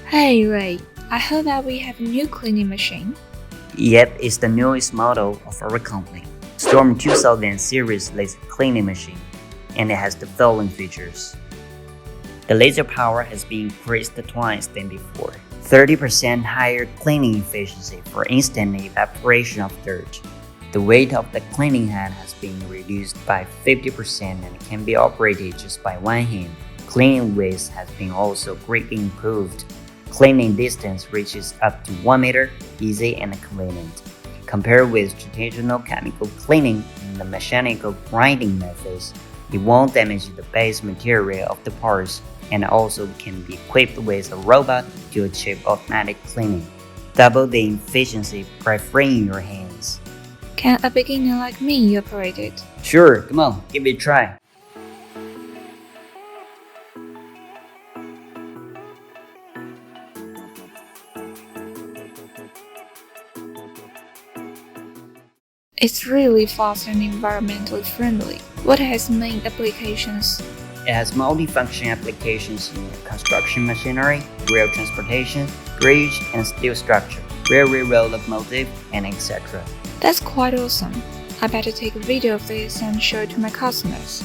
Hey Ray, I heard that we have a new cleaning machine. Yep, it's the newest model of our company, Storm 2000 series laser cleaning machine, and it has the following features. The laser power has been increased twice than before. 30% higher cleaning efficiency for instant evaporation of dirt. The weight of the cleaning head has been reduced by 50% and can be operated just by one hand. Cleaning width has been also greatly improved. Cleaning distance reaches up to 1 meter, easy and convenient. Compared with traditional chemical cleaning and the mechanical grinding methods, it won't damage the base material of the parts and also can be equipped with a robot to achieve automatic cleaning. Double the efficiency by freeing your hands. Can a beginner like me operate it? Sure, come on, give it a try. It's really fast and environmentally friendly. What has main applications? It has multifunction applications in construction machinery, rail transportation, bridge and steel structure, railroad locomotive, and etc. That's quite awesome. I better take a video of this and show it to my customers.